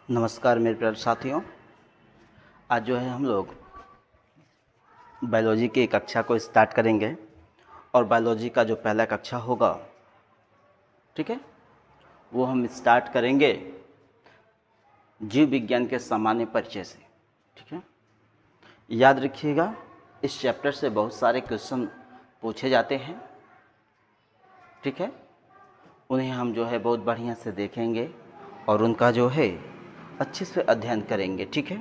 नमस्कार मेरे प्यारे साथियों। आज जो है हम लोग बायोलॉजी की कक्षा को स्टार्ट करेंगे और बायोलॉजी का जो पहला कक्षा होगा, ठीक है, वो हम स्टार्ट करेंगे जीव विज्ञान के सामान्य परिचय से। ठीक है, याद रखिएगा इस चैप्टर से बहुत सारे क्वेश्चन पूछे जाते हैं। ठीक है, उन्हें हम जो है बहुत बढ़िया से देखेंगे और उनका जो है अच्छे से अध्ययन करेंगे। ठीक है,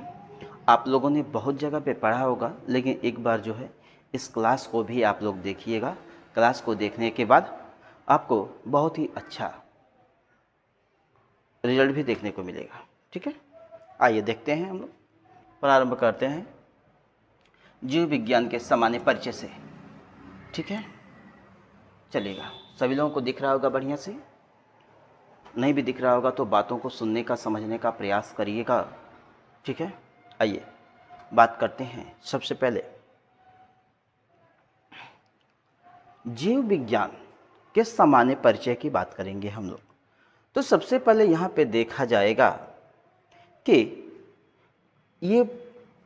आप लोगों ने बहुत जगह पे पढ़ा होगा, लेकिन एक बार जो है इस क्लास को भी आप लोग देखिएगा। क्लास को देखने के बाद आपको बहुत ही अच्छा रिजल्ट भी देखने को मिलेगा। ठीक है, आइए देखते हैं, हम लोग प्रारंभ करते हैं जीव विज्ञान के सामान्य परिचय से। ठीक है, चलिएगा। सभी लोगों को दिख रहा होगा बढ़िया से? नहीं भी दिख रहा होगा तो बातों को सुनने का, समझने का प्रयास करिएगा। ठीक है, आइए बात करते हैं। सबसे पहले जीव विज्ञान के सामान्य परिचय की बात करेंगे हम लोग। तो सबसे पहले यहाँ पे देखा जाएगा कि ये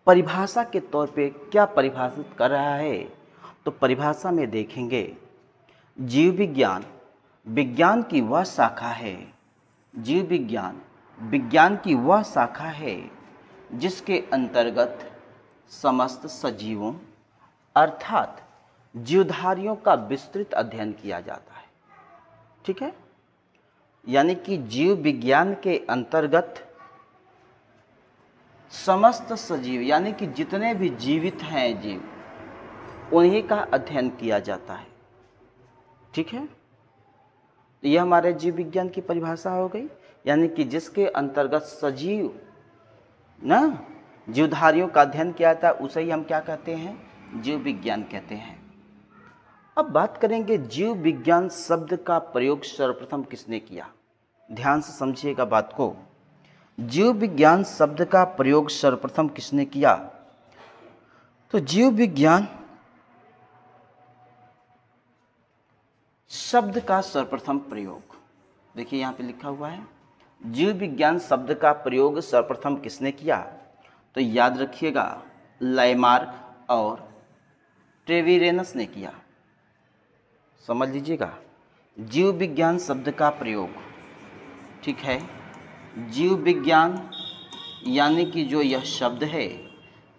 परिभाषा के तौर पे क्या परिभाषित कर रहा है। तो परिभाषा में देखेंगे, जीव विज्ञान विज्ञान की वह शाखा है, जीव विज्ञान विज्ञान की वह शाखा है जिसके अंतर्गत समस्त सजीवों अर्थात जीवधारियों का विस्तृत अध्ययन किया जाता है। ठीक है, यानी कि जीव विज्ञान के अंतर्गत समस्त सजीव यानी कि जितने भी जीवित हैं जीव, उन्हीं का अध्ययन किया जाता है। ठीक है, तो यह हमारे जीव विज्ञान की परिभाषा हो गई, यानी कि जिसके अंतर्गत सजीव ना जीवधारियों का अध्ययन किया जाता है, उसे ही हम क्या कहते हैं? जीव विज्ञान कहते हैं। अब बात करेंगे जीव विज्ञान शब्द का प्रयोग सर्वप्रथम किसने किया। ध्यान से समझिएगा बात को। जीव विज्ञान शब्द का प्रयोग सर्वप्रथम किसने किया? तो जीव विज्ञान शब्द का सर्वप्रथम प्रयोग, देखिए यहाँ पे लिखा हुआ है, जीव विज्ञान शब्द का प्रयोग सर्वप्रथम किसने किया? तो याद रखिएगा, लामार्क और ट्रेविरेनस ने किया। समझ लीजिएगा, जीव विज्ञान शब्द का प्रयोग, ठीक है, जीव विज्ञान यानी कि जो यह शब्द है,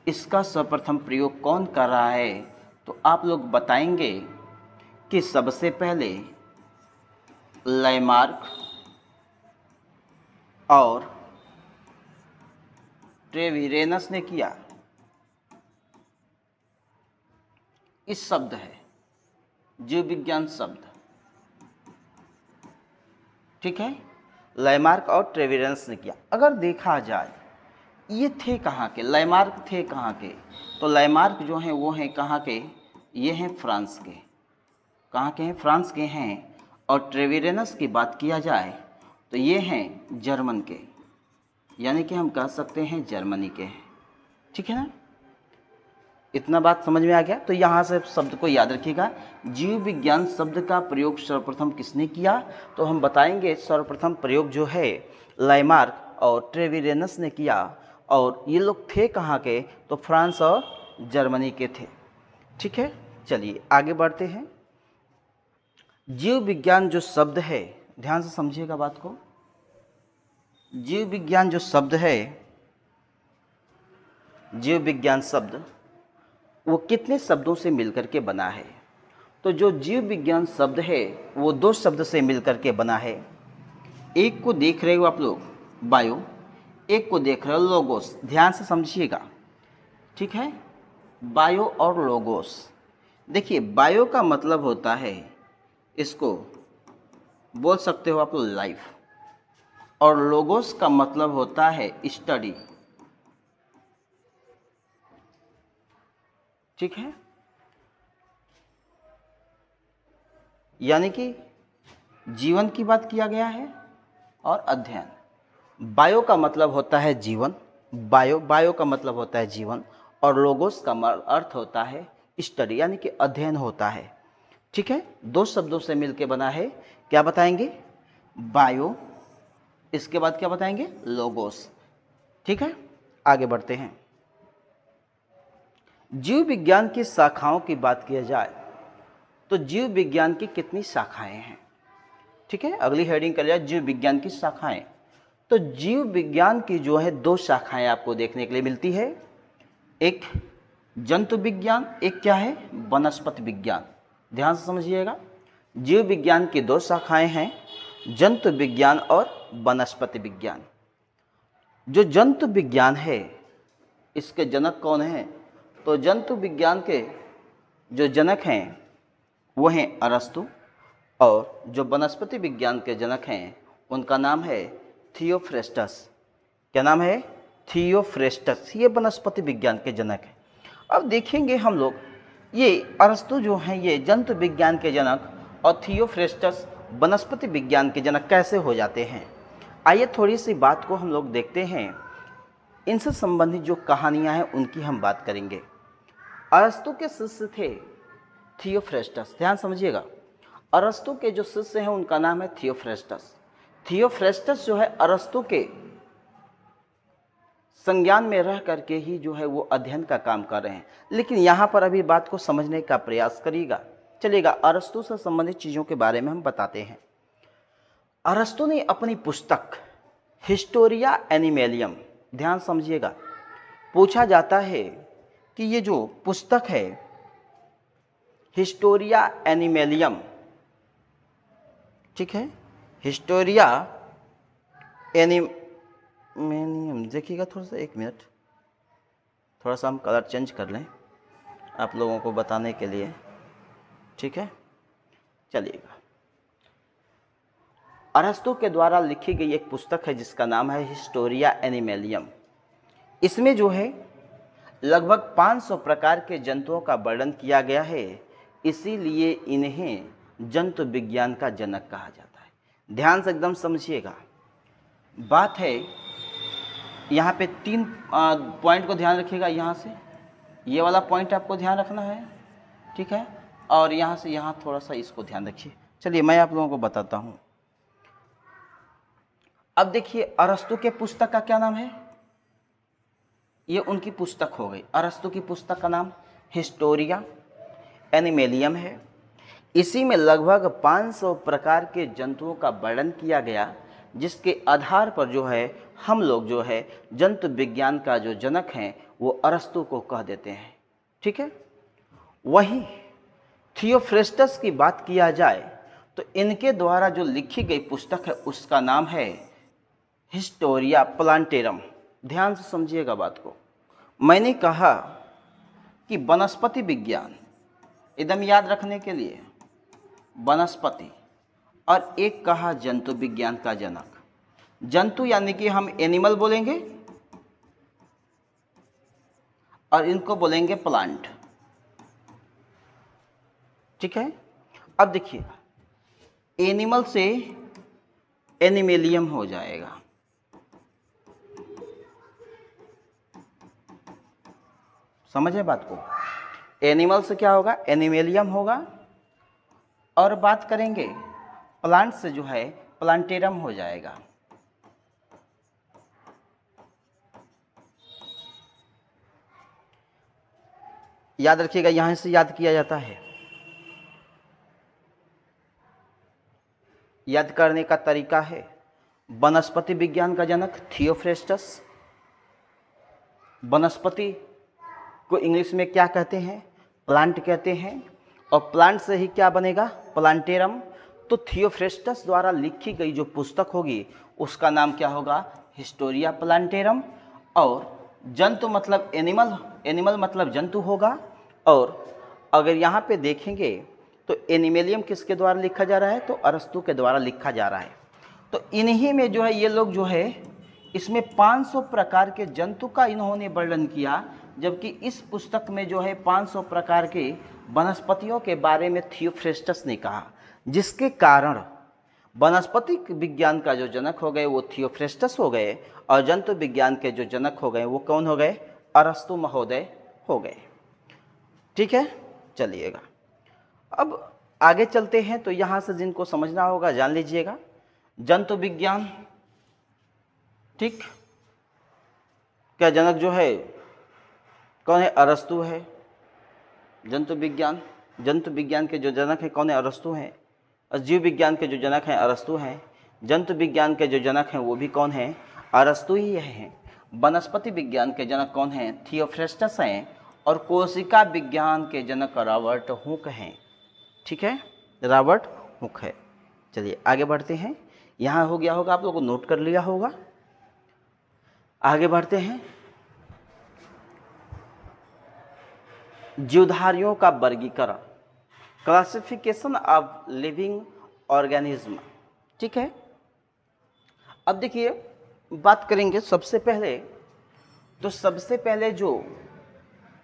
इसका सर्वप्रथम प्रयोग कौन कर रहा है? तो आप लोग बताएंगे कि सबसे पहले लामार्क और ट्रेविरेनस ने किया। इस शब्द है जीव विज्ञान शब्द, ठीक है, लामार्क और ट्रेविरेनस ने किया। अगर देखा जाए ये थे कहाँ के? लामार्क थे कहाँ के? तो लामार्क जो हैं वो हैं कहाँ के? ये हैं फ्रांस के। कहाँ के हैं? फ्रांस के हैं। और ट्रेविरेनस की बात किया जाए तो ये हैं जर्मन के, यानी कि हम कह सकते हैं जर्मनी के हैं। ठीक है ना, इतना बात समझ में आ गया? तो यहाँ से शब्द को याद रखिएगा, जीव विज्ञान शब्द का प्रयोग सर्वप्रथम किसने किया? तो हम बताएंगे सर्वप्रथम प्रयोग जो है लामार्क और ट्रेविरेनस ने किया। और ये लोग थे कहाँ के? तो फ्रांस और जर्मनी के थे। ठीक है, चलिए आगे बढ़ते हैं। जीव विज्ञान जो शब्द है, ध्यान से समझिएगा बात को, जीव विज्ञान जो शब्द है, जीव विज्ञान शब्द वो कितने शब्दों से मिलकर के बना है? तो जो जीव विज्ञान शब्द है वो दो शब्द से मिलकर के बना है। एक को देख रहे हो आप लोग, बायो, एक को देख रहे हो लोगोस। ध्यान से समझिएगा, ठीक है, बायो और लोगोस। देखिए, बायो का मतलब होता है, इसको बोल सकते हो आप लोग लाइफ, और लोगोस का मतलब होता है स्टडी। ठीक है, यानी कि जीवन की बात किया गया है और अध्ययन। बायो का मतलब होता है जीवन, बायो का मतलब होता है जीवन, और लोगोस का अर्थ होता है स्टडी, यानी कि अध्ययन होता है। ठीक है, दो शब्दों से मिलकर बना है। क्या बताएंगे? बायो, इसके बाद क्या बताएंगे? लोगोस। ठीक है, आगे बढ़ते हैं। जीव विज्ञान की शाखाओं की बात किया जाए तो जीव विज्ञान की कितनी शाखाएं हैं? ठीक है, अगली हेडिंग कर लिया जीव विज्ञान की शाखाएं। तो जीव विज्ञान की जो है दो शाखाएं आपको देखने के लिए मिलती है, एक जंतु विज्ञान, एक क्या है, वनस्पति विज्ञान। ध्यान से समझिएगा, जीव विज्ञान की दो शाखाएं हैं, जंतु विज्ञान और वनस्पति विज्ञान। जो जंतु विज्ञान है इसके जनक कौन हैं? तो जंतु विज्ञान के जो जनक हैं वो हैं अरस्तु, और जो वनस्पति विज्ञान के जनक हैं उनका नाम है थियोफ्रेस्टस। क्या नाम है? थियोफ्रेस्टस। ये वनस्पति विज्ञान के जनक हैं। अब देखेंगे हम लोग, ये अरस्तु जो हैं ये जंतु विज्ञान के जनक और थियोफ्रेस्टस वनस्पति विज्ञान के जनक कैसे हो जाते हैं। आइए थोड़ी सी बात को हम लोग देखते हैं, इनसे संबंधित जो कहानियां हैं उनकी हम बात करेंगे। अरस्तु के शिष्य थे थियोफ्रेस्टस। ध्यान समझिएगा, अरस्तु के जो शिष्य हैं उनका नाम है थियोफ्रेस्टस। थियोफ्रेस्टस जो है अरस्तु के संज्ञान में रह करके ही जो है वो अध्ययन का काम कर रहे हैं। लेकिन यहाँ पर अभी बात को समझने का प्रयास करिएगा, चलिएगा। अरस्तु से संबंधित चीज़ों के बारे में हम बताते हैं। अरस्तु ने अपनी पुस्तक हिस्टोरिया एनिमेलियम, ध्यान समझिएगा, पूछा जाता है कि ये जो पुस्तक है हिस्टोरिया एनिमेलियम, ठीक है, हिस्टोरिया एनिमेलियम, देखिएगा थोड़ा सा, एक मिनट, थोड़ा सा हम कलर चेंज कर लें आप लोगों को बताने के लिए, ठीक है। चलिएगा, अरस्तु के द्वारा लिखी गई एक पुस्तक है जिसका नाम है हिस्टोरिया एनिमेलियम। इसमें जो है लगभग 500 प्रकार के जंतुओं का वर्णन किया गया है, इसीलिए इन्हें जंतु विज्ञान का जनक कहा जाता है। ध्यान से एकदम समझिएगा, बात है यहाँ पे 3 पॉइंट को ध्यान रखिएगा। यहाँ से ये वाला पॉइंट आपको ध्यान रखना है, ठीक है, और यहाँ से यहाँ थोड़ा सा इसको ध्यान रखिए। चलिए मैं आप लोगों को बताता हूँ। अब देखिए, अरस्तु के पुस्तक का क्या नाम है? ये उनकी पुस्तक हो गई। अरस्तु की पुस्तक का नाम हिस्टोरिया एनिमेलियम है। इसी में लगभग 500 प्रकार के जंतुओं का वर्णन किया गया, जिसके आधार पर जो है हम लोग जो है जंतु विज्ञान का जो जनक हैं वो अरस्तु को कह देते हैं, ठीक है। वहीं थियोफ्रेस्टस की बात किया जाए तो इनके द्वारा जो लिखी गई पुस्तक है उसका नाम है हिस्टोरिया प्लांटेरम। ध्यान से समझिएगा बात को, मैंने कहा कि वनस्पति विज्ञान, एकदम याद रखने के लिए, वनस्पति, और एक कहा जंतु विज्ञान का जनक। जंतु यानी कि हम एनिमल बोलेंगे और इनको बोलेंगे प्लांट, ठीक है। अब देखिए, एनिमल से एनिमेलियम हो जाएगा, समझे बात को। एनिमल से क्या होगा? एनिमेलियम होगा, और बात करेंगे प्लांट से जो है प्लांटेरम हो जाएगा। याद रखिएगा, यहां से याद किया जाता है। याद करने का तरीका है, वनस्पति विज्ञान का जनक थियोफ्रेस्टस। वनस्पति को इंग्लिश में क्या कहते हैं? प्लांट कहते हैं, और प्लांट से ही क्या बनेगा? प्लांटेरम। तो थियोफ्रेस्टस द्वारा लिखी गई जो पुस्तक होगी उसका नाम क्या होगा? Historia plantarum. और जंतु मतलब एनिमल, एनिमल मतलब जंतु होगा। और अगर यहाँ पे देखेंगे तो एनिमेलियम किसके द्वारा लिखा जा रहा है? तो अरस्तु के द्वारा लिखा जा रहा है। तो इन्हीं में जो है ये लोग जो है इसमें 500 प्रकार के जंतु का इन्होंने वर्णन किया, जबकि इस पुस्तक में जो है 500 प्रकार के वनस्पतियों के बारे में थियोफ्रेस्टस ने कहा, जिसके कारण वनस्पति विज्ञान का जो जनक हो गए वो थियोफ्रेस्टस हो गए, और जंतु विज्ञान के जो जनक हो गए वो कौन हो गए? अरस्तु महोदय हो गए, ठीक है। चलिएगा, अब आगे चलते हैं। तो यहाँ से जिनको समझना होगा जान लीजिएगा। जंतु विज्ञान, ठीक, क्या जनक जो है कौन है? अरस्तु है। जंतु विज्ञान के जो जनक है कौन है? अरस्तु हैं। और जीव विज्ञान के जो जनक हैं अरस्तु हैं। जंतु विज्ञान के जो जनक हैं वो भी कौन है? अरस्तु ही हैं। वनस्पति विज्ञान के जनक कौन हैं? थियोफ्रेस्टस हैं। और कोशिका विज्ञान के जनक रॉबर्ट हुक हैं। ठीक है, रॉबर्ट हुक है। चलिए आगे बढ़ते हैं। यहाँ हो गया होगा, आप लोगों को नोट कर लिया होगा। आगे बढ़ते हैं। जीवधारियों का वर्गीकरण, क्लासिफिकेशन ऑफ लिविंग ऑर्गेनिज्म। ठीक है, अब देखिए बात करेंगे सबसे पहले जो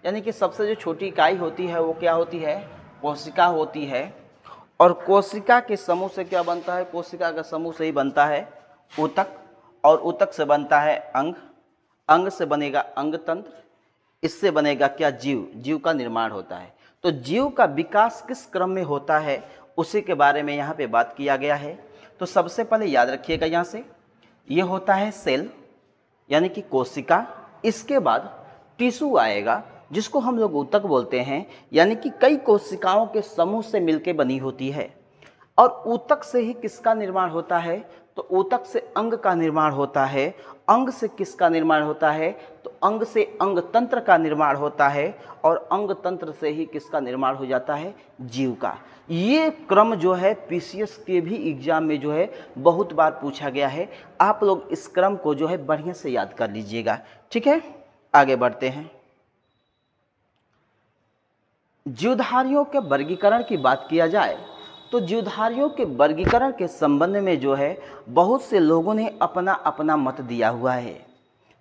यानी कि सबसे जो छोटी इकाई होती है वो क्या होती है? कोशिका होती है। और कोशिका के समूह से क्या बनता है? कोशिका का समूह से ही बनता है ऊतक, और ऊतक से बनता है अंग, अंग से बनेगा अंग तंत्र, इससे बनेगा क्या? जीव का निर्माण होता है। तो जीव का विकास किस क्रम में होता है उसी के बारे में यहाँ पे बात किया गया है। तो सबसे पहले याद रखिएगा, यहाँ से ये होता है सेल यानी कि कोशिका। इसके बाद टिश्यू आएगा जिसको हम लोग ऊतक बोलते हैं, यानी कि कई कोशिकाओं के समूह से मिलकर बनी होती है। और ऊतक से ही किसका निर्माण होता है? तो ऊतक से अंग का निर्माण होता है। अंग से किसका निर्माण होता है? तो अंग से अंग तंत्र का निर्माण होता है। और अंग तंत्र से ही किसका निर्माण हो जाता है? जीव का। ये क्रम जो है पीसीएस के भी एग्जाम में जो है बहुत बार पूछा गया है। आप लोग इस क्रम को जो है बढ़िया से याद कर लीजिएगा। ठीक है, आगे बढ़ते हैं। जीवधारियों के वर्गीकरण की बात किया जाए तो जीवधारियों के वर्गीकरण के संबंध में जो है बहुत से लोगों ने अपना अपना मत दिया हुआ है।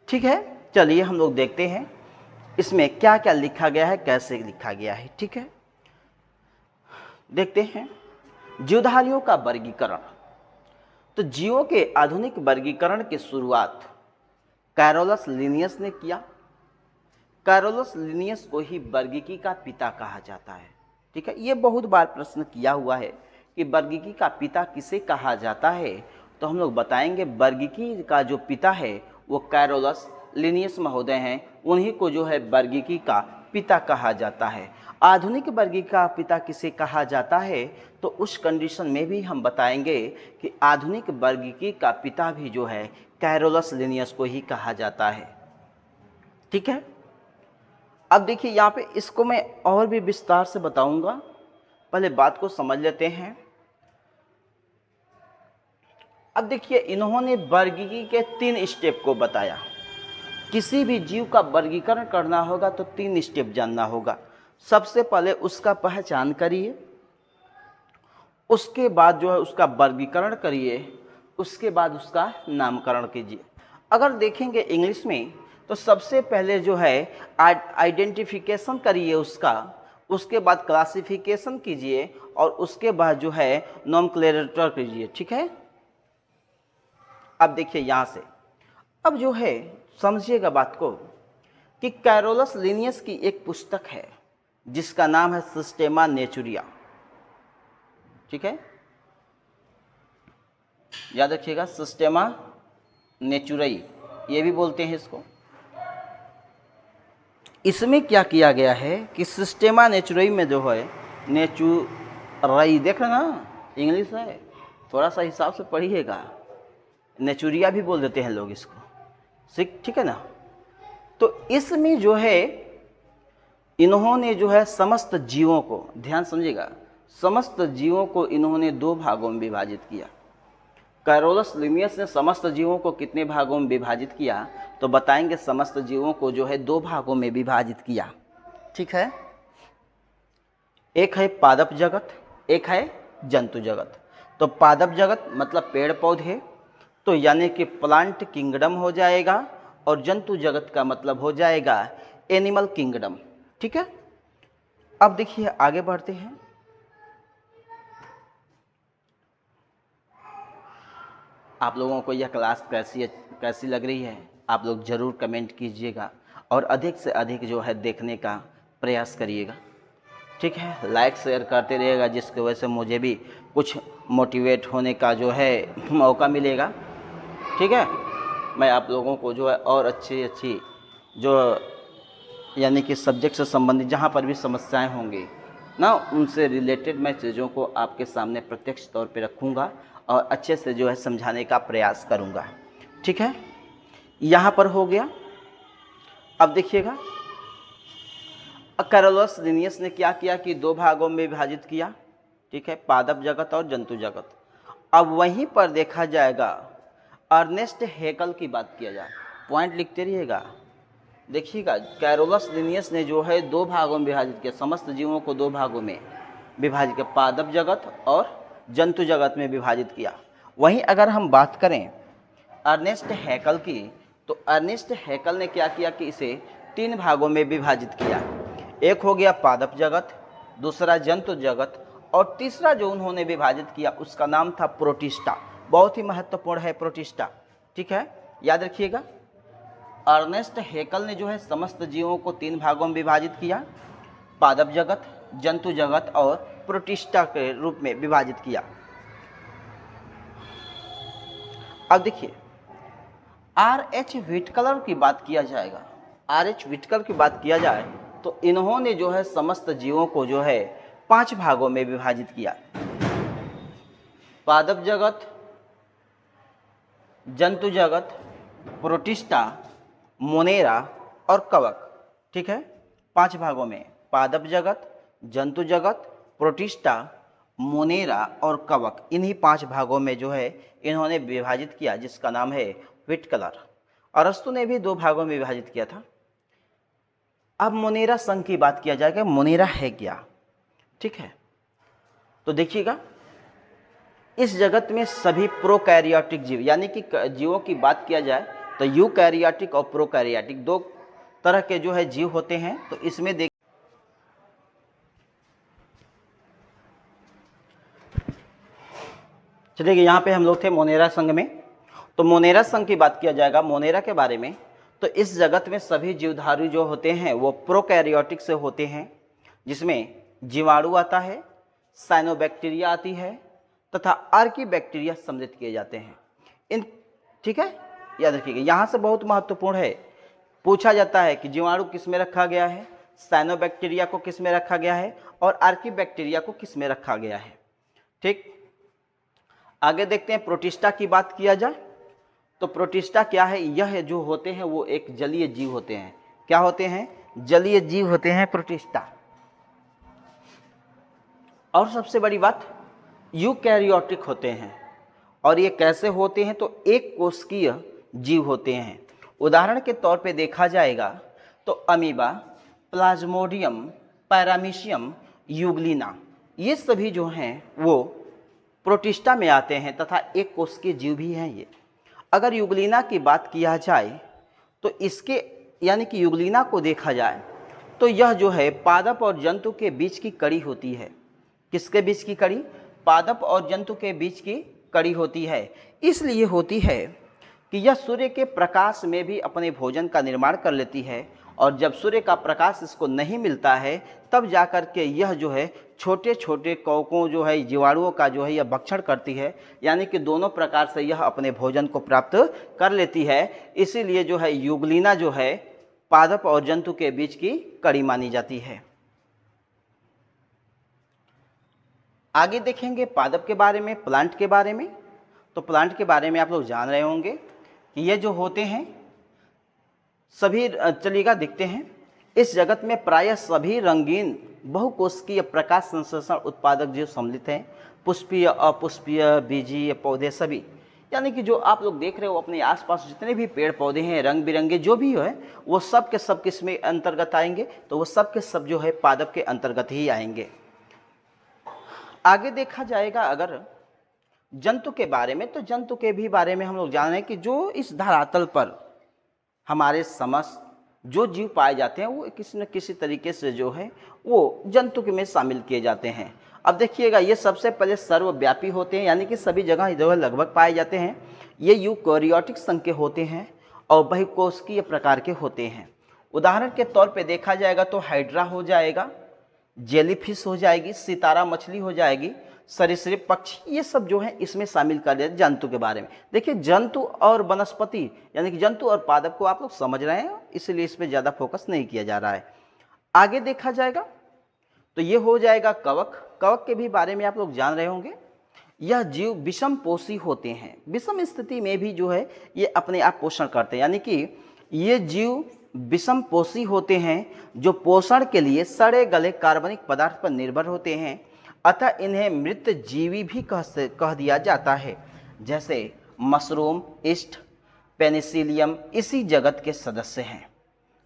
ठीक है, चलिए हम लोग देखते हैं इसमें क्या क्या लिखा गया है, कैसे लिखा गया है। ठीक है, देखते हैं जीवधारियों का वर्गीकरण। तो जीवों के आधुनिक वर्गीकरण की शुरुआत कैरोलस लिनियस ने किया। कैरोलस लिनियस को ही वर्गीकी का पिता कहा जाता है। ठीक है, ये बहुत बार प्रश्न किया हुआ है कि वर्गीकी का पिता किसे कहा जाता है। तो हम लोग बताएंगे वर्गीकी का जो पिता है वो कैरोलस लिनियस महोदय हैं। उन्हीं को जो है वर्गीकी का पिता कहा जाता है। आधुनिक वर्गीकी का पिता किसे कहा जाता है तो उस कंडीशन में भी हम बताएंगे कि आधुनिक वर्गीकी का पिता भी जो है कैरोलस लिनियस को ही कहा जाता है। ठीक है, अब देखिए यहाँ पे इसको मैं और भी विस्तार से बताऊंगा, पहले बात को समझ लेते हैं। अब देखिए इन्होंने वर्गीकी के 3 स्टेप को बताया। किसी भी जीव का वर्गीकरण करना होगा तो 3 स्टेप जानना होगा। सबसे पहले उसका पहचान करिए, उसके बाद जो है उसका वर्गीकरण करिए, उसके बाद उसका नामकरण कीजिए। अगर देखेंगे इंग्लिश में तो सबसे पहले जो है आइडेंटिफिकेशन करिए उसका, उसके बाद क्लासिफिकेशन कीजिए और उसके बाद जो है नॉमक्लेचर कीजिए। ठीक है, अब देखिए यहाँ से अब जो है समझिएगा बात को कि कैरोलस लिनियस की एक पुस्तक है जिसका नाम है सिस्टेमा नेचुरिया। ठीक है, याद रखिएगा सिस्टेमा नेचुरई ये भी बोलते हैं इसको। इसमें क्या किया गया है कि सिस्टेमा नेचुरई में जो है नेचुरई, देख रहे ना इंग्लिश है, थोड़ा सा हिसाब से पढ़िएगा। नेचुरिया भी बोल देते हैं लोग इसको, ठीक है ना। तो इसमें जो है इन्होंने जो है समस्त जीवों को, ध्यान समझिएगा, समस्त जीवों को इन्होंने 2 भागों में विभाजित किया। कैरोलस लिनियस ने समस्त जीवों को कितने भागों में विभाजित किया तो बताएंगे समस्त जीवों को जो है 2 भागों में विभाजित किया। ठीक है, एक है पादप जगत, एक है जंतु जगत। तो पादप जगत मतलब पेड़ पौधे, तो यानी कि प्लांट किंगडम हो जाएगा, और जंतु जगत का मतलब हो जाएगा एनिमल किंगडम। ठीक है, अब देखिए आगे बढ़ते हैं। आप लोगों को यह क्लास कैसी लग रही है आप लोग ज़रूर कमेंट कीजिएगा और अधिक से अधिक जो है देखने का प्रयास करिएगा। ठीक है, लाइक शेयर करते रहिएगा जिसकी वजह से मुझे भी कुछ मोटिवेट होने का जो है मौका मिलेगा। ठीक है, मैं आप लोगों को जो है और अच्छी जो यानी कि सब्जेक्ट से संबंधित जहाँ पर भी समस्याएं होंगी ना, उनसे रिलेटेड मैं चीज़ों को आपके सामने प्रत्यक्ष तौर पे रखूँगा और अच्छे से जो है समझाने का प्रयास करूँगा। ठीक है, यहाँ पर हो गया। अब देखिएगा, कैरोलस लिनियस ने क्या किया कि दो भागों में विभाजित किया। ठीक है, पादप जगत और जंतु जगत। अब वहीं पर देखा जाएगा अर्नेस्ट हैकल की बात किया जाए, पॉइंट लिखते रहिएगा। देखिएगा, कैरोलस लिनियस ने जो है दो भागों में विभाजित किया, समस्त जीवों को दो भागों में विभाजित किया, पादप जगत और जंतु जगत में विभाजित किया। वहीं अगर हम बात करें अर्नेस्ट हैकल की, तो अर्नेस्ट हैकल ने क्या किया कि इसे तीन भागों में विभाजित किया। एक हो गया पादप जगत, दूसरा जंतु जगत, और तीसरा जो उन्होंने विभाजित किया उसका नाम था प्रोटिस्टा। बहुत ही महत्वपूर्ण है प्रोटिस्टा। ठीक है, याद रखिएगा, अर्नेस्ट हैकल ने जो है समस्त जीवों को तीन भागों में विभाजित किया, पादप जगत, जंतु जगत और प्रोटिस्टा के रूप में विभाजित किया। अब देखिए, R.H. व्हिटकलर की बात किया जाएगा, R.H. व्हिटकलर की बात किया जाए तो इन्होंने जो है समस्त जीवों को जो है पांच भागों में विभाजित किया, पादप जगत, जंतु जगत, प्रोटिस्टा, मोनेरा और कवक। ठीक है, पांच भागों में पादप जगत, जंतु जगत, प्रोटिस्टा, मोनेरा और कवक, इन्हीं पांच भागों में जो है इन्होंने विभाजित किया, जिसका नाम है व्हिटकलर। अरस्तु ने भी दो भागों में विभाजित किया था। अब मोनेरा संघ की बात किया जाएगा, मोनेरा है क्या। ठीक है, तो देखिएगा, इस जगत में सभी प्रोकैरियोटिक जीव, यानी कि जीवों की बात किया जाए तो यूकैरियोटिक और प्रोकैरियोटिक दो तरह के जो है जीव होते हैं। तो इसमें देख चलिए, यहाँ पे हम लोग थे मोनेरा संघ में। तो मोनेरा संघ की बात किया जाएगा, मोनेरा के बारे में, तो इस जगत में सभी जीवधारी जो होते हैं वो प्रोकैरियोटिक से होते हैं, जिसमें जीवाणु आता है, साइनोबैक्टीरिया आती है तथा आर्कीबैक्टीरिया सम्मिलित किए जाते हैं इन। ठीक है, याद रखिएगा, यहाँ से बहुत महत्वपूर्ण है, पूछा जाता है कि जीवाणु किस में रखा गया है, साइनोबैक्टीरिया को किस में रखा गया है और आर्कीबैक्टीरिया को किस में रखा गया है। ठीक, आगे देखते हैं, प्रोटिस्टा की बात किया जाए तो प्रोटिस्टा क्या है, यह जो होते हैं वो एक जलीय जीव होते हैं। क्या होते हैं, जलीय जीव होते हैं प्रोटिस्टा। और सबसे बड़ी बात, यूकैरियोटिक होते हैं। और ये कैसे होते हैं, तो एक कोशिकीय जीव होते हैं। उदाहरण के तौर पे देखा जाएगा तो अमीबा, प्लाज्मोडियम, पैरामीशियम, यूग्लिना, ये सभी जो हैं वो प्रोटिस्टा में आते हैं तथा एक कोशिकीय जीव भी हैं ये। अगर यूग्लिना की बात किया जाए तो इसके यानी कि यूग्लिना को देखा जाए तो यह जो है पादप और जंतु के बीच की कड़ी होती है। किसके बीच की कड़ी, पादप और जंतु के बीच की कड़ी होती है। इसलिए होती है कि यह सूर्य के प्रकाश में भी अपने भोजन का निर्माण कर लेती है, और जब सूर्य का प्रकाश इसको नहीं मिलता है तब जाकर के यह जो है छोटे छोटे कवकों जो है जीवाणुओं का जो है यह भक्षण करती है, यानी कि दोनों प्रकार से यह अपने भोजन को प्राप्त कर लेती है। इसीलिए जो है यूग्लिना जो है पादप और जंतु के बीच की कड़ी मानी जाती है। आगे देखेंगे पादप के बारे में, प्लांट के बारे में। तो प्लांट के बारे में आप लोग जान रहे होंगे कि ये जो होते हैं सभी, चलिएगा देखते हैं, इस जगत में प्रायः सभी रंगीन बहुकोशिकीय प्रकाश संश्लेषण उत्पादक जीव सम्मिलित हैं। पुष्पीय, अपुष्पीय, बीजीय पौधे सभी, यानी कि जो आप लोग देख रहे हो अपने आसपास जितने भी पेड़ पौधे हैं रंग बिरंगे जो भी है वो सब के सब किस में अंतर्गत आएंगे, तो वो सब के सब जो है पादप के अंतर्गत ही आएंगे। आगे देखा जाएगा अगर जंतु के बारे में, तो जंतु के भी बारे में हम लोग जान रहे हैं कि जो इस धरातल पर हमारे समस्त जो जीव पाए जाते हैं वो किसी न किसी तरीके से जो है वो जंतु के में शामिल किए जाते हैं। अब देखिएगा, ये सबसे पहले सर्वव्यापी होते हैं, यानी कि सभी जगह जो है लगभग पाए जाते हैं। ये यूकैरियोटिक संघ के होते हैं और बहुकोशिकीय प्रकार के होते हैं। उदाहरण के तौर पे देखा जाएगा तो हाइड्रा हो जाएगा, जेलीफिश हो जाएगी, सितारा मछली हो जाएगी, सरीसृप, पक्षी, ये सब जो है इसमें शामिल कर दिया जंतु के बारे में। देखिए जंतु और वनस्पति यानी कि जंतु और पादप को आप लोग समझ रहे हैं, इसलिए इस पर ज़्यादा फोकस नहीं किया जा रहा है। आगे देखा जाएगा तो ये हो जाएगा कवक। कवक के भी बारे में आप लोग जान रहे होंगे। यह जीव विषम पोषी होते हैं, विषम स्थिति में भी जो है ये अपने आप पोषण करते हैं, यानी कि ये जीव विषम पोषी होते हैं जो पोषण के लिए सड़े गले कार्बनिक पदार्थ पर निर्भर होते हैं, अतः इन्हें मृत जीवी भी कह दिया जाता है। जैसे मशरूम, ईस्ट, पेनिसिलियम इसी जगत के सदस्य हैं।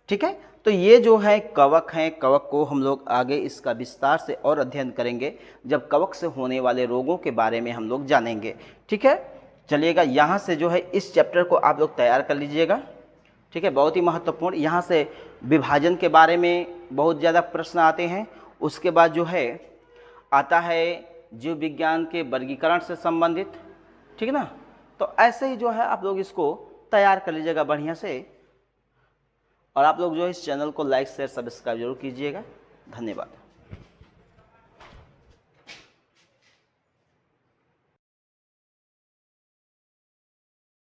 ठीक है, तो ये जो है कवक हैं। कवक को हम लोग आगे इसका विस्तार से और अध्ययन करेंगे जब कवक से होने वाले रोगों के बारे में हम लोग जानेंगे। ठीक है, चलिएगा यहाँ से जो है इस चैप्टर को आप लोग तैयार कर लीजिएगा। ठीक है, बहुत ही महत्वपूर्ण। यहाँ से विभाजन के बारे में बहुत ज़्यादा प्रश्न आते हैं। उसके बाद जो है आता है जीव विज्ञान के वर्गीकरण से संबंधित। ठीक है ना, तो ऐसे ही जो है आप लोग इसको तैयार कर लीजिएगा बढ़िया से। और आप लोग जो है इस चैनल को लाइक शेयर सब्सक्राइब जरूर कीजिएगा। धन्यवाद।